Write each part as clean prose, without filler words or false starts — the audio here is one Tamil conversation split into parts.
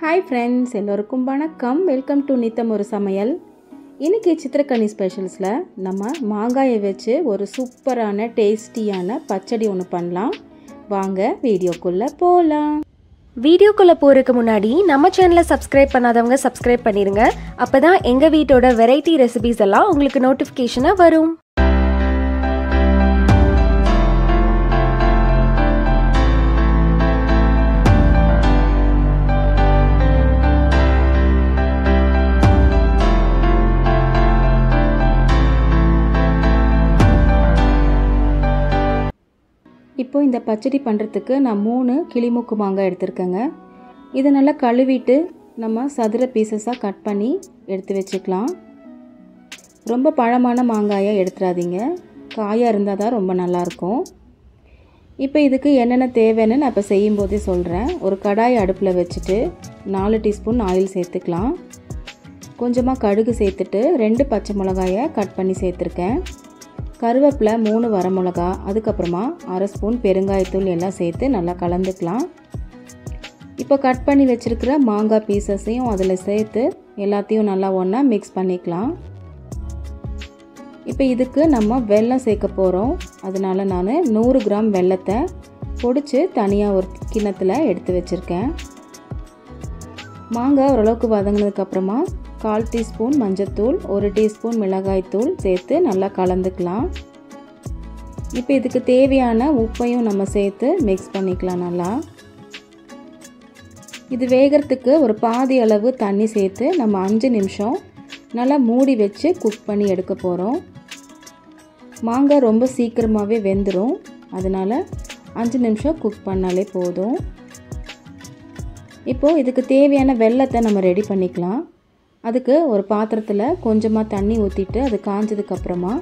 ஹாய் ஃப்ரெண்ட்ஸ், எல்லோருக்கும் வணக்கம். வெல்கம் டு நித்தம் ஒரு சமையல். இன்றைக்கி சித்திரக்கனி ஸ்பெஷல்ஸில் நம்ம மாங்காயை வச்சு ஒரு சூப்பரான டேஸ்டியான பச்சடி ஒன்று பண்ணலாம். வாங்க வீடியோக்குள்ளே போகலாம். வீடியோக்குள்ளே போகிறதுக்கு முன்னாடி நம்ம சேனலை சப்ஸ்கிரைப் பண்ணாதவங்க சப்ஸ்கிரைப் பண்ணிடுங்க. அப்போ தான் எங்கள் வீட்டோட வெரைட்டி ரெசிபீஸ் எல்லாம் உங்களுக்கு நோட்டிஃபிகேஷனாக வரும். இப்போது இந்த பச்சடி பண்ணுறதுக்கு நான் 3 கிளிமூக்கு மாங்காய் எடுத்துருக்கேங்க. இதை நல்லா கழுவிட்டு நம்ம சதுர பீசஸாக கட் பண்ணி எடுத்து வச்சுக்கலாம். ரொம்ப பழமான மாங்காயை எடுத்துடாதீங்க, காயாக இருந்தால் தான் ரொம்ப நல்லாயிருக்கும். இப்போ இதுக்கு என்னென்ன தேவைன்னு நான் இப்போ செய்யும்போதே சொல்கிறேன். ஒரு கடாய் அடுப்பில் வச்சுட்டு 4 டீஸ்பூன் ஆயில் சேர்த்துக்கலாம். கொஞ்சமாக கடுகு சேர்த்துட்டு 2 பச்சை மிளகாயை கட் பண்ணி சேர்த்துருக்கேன். கருவேப்பிலை 3 வரமிளகா, அதுக்கப்புறமா 1/2 ஸ்பூன் பெருங்காயத்தூள் எல்லாம் சேர்த்து நல்லா கலந்துக்கலாம். இப்போ கட் பண்ணி வச்சுருக்கிற மாங்காய் பீசஸையும் அதில் சேர்த்து எல்லாத்தையும் நல்லா ஒன்றா மிக்ஸ் பண்ணிக்கலாம். இப்போ இதுக்கு நம்ம வெல்லம் சேர்க்க போகிறோம். அதனால் நான் 100 கிராம் வெல்லத்தை பொடிச்சு தனியாக ஒரு கிண்ணத்தில் எடுத்து வச்சுருக்கேன். மாங்காய் ஓரளவுக்கு வதங்கினதுக்கப்புறமா 1/4 டீஸ்பூன் மஞ்சத்தூள், 1 டீஸ்பூன் மிளகாய்த்தூள் சேர்த்து நல்லா கலந்துக்கலாம். இப்போ இதுக்கு தேவையான உப்பையும் நம்ம சேர்த்து மிக்ஸ் பண்ணிக்கலாம். நல்லா இது வேகிறதுக்கு ஒரு பாதி அளவு தண்ணி சேர்த்து நம்ம 5 நிமிஷம் நல்லா மூடி வச்சு குக் பண்ணி எடுக்க போகிறோம். மாங்காய் ரொம்ப சீக்கிரமாகவே வெந்துடும், அதனால் 5 நிமிஷம் குக் பண்ணாலே போதும். இப்போது இதுக்கு தேவையான வெல்லத்தை நம்ம ரெடி பண்ணிக்கலாம். அதுக்கு ஒரு பாத்திரத்தில் கொஞ்சமாக தண்ணி ஊற்றிட்டு அது காஞ்சதுக்கப்புறமா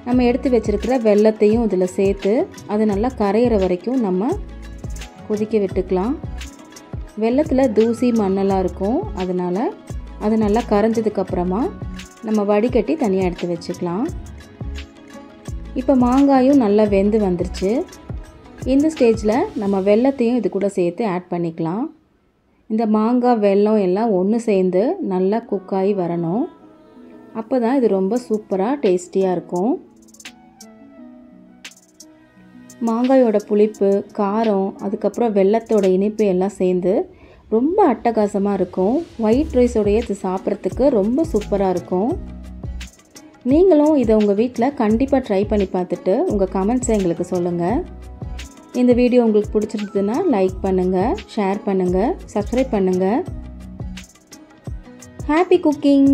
நம்ம எடுத்து வச்சுருக்கிற வெல்லத்தையும் இதில் சேர்த்து அது நல்லா கரையிற வரைக்கும் நம்ம கொதிக்க விட்டுக்கலாம். வெல்லத்தில் தூசி மண்ணெல்லாம் இருக்கும், அதனால் அது நல்லா கரைஞ்சதுக்கப்புறமா நம்ம வடிகட்டி தனியாக எடுத்து வச்சுக்கலாம். இப்போ மாங்காயும் நல்லா வெந்து வந்துருச்சு. இந்த ஸ்டேஜில் நம்ம வெல்லத்தையும் இது கூட சேர்த்து ஆட் பண்ணிக்கலாம். இந்த மாங்காய் வெல்லம் எல்லாம் ஒன்று சேர்ந்து நல்லா குக்காகி வரணும். அப்போ தான் இது ரொம்ப சூப்பராக டேஸ்டியாக இருக்கும். மாங்காயோட புளிப்பு, காரம், அதுக்கப்புறம் வெல்லத்தோட இனிப்பு எல்லாம் சேர்ந்து ரொம்ப அட்டகாசமாக இருக்கும். ஒயிட் ரைஸோடைய இது சாப்பிட்றதுக்கு ரொம்ப சூப்பராக இருக்கும். நீங்களும் இதை உங்கள் வீட்டில் கண்டிப்பாக ட்ரை பண்ணி பார்த்துட்டு உங்கள் கமெண்ட்ஸை எங்களுக்கு சொல்லுங்கள். இந்த வீடியோ உங்களுக்கு பிடிச்சிருந்ததுன்னா லைக் பண்ணுங்கள், ஷேர் பண்ணுங்கள், சப்ஸ்கிரைப் பண்ணுங்கள். Happy cooking!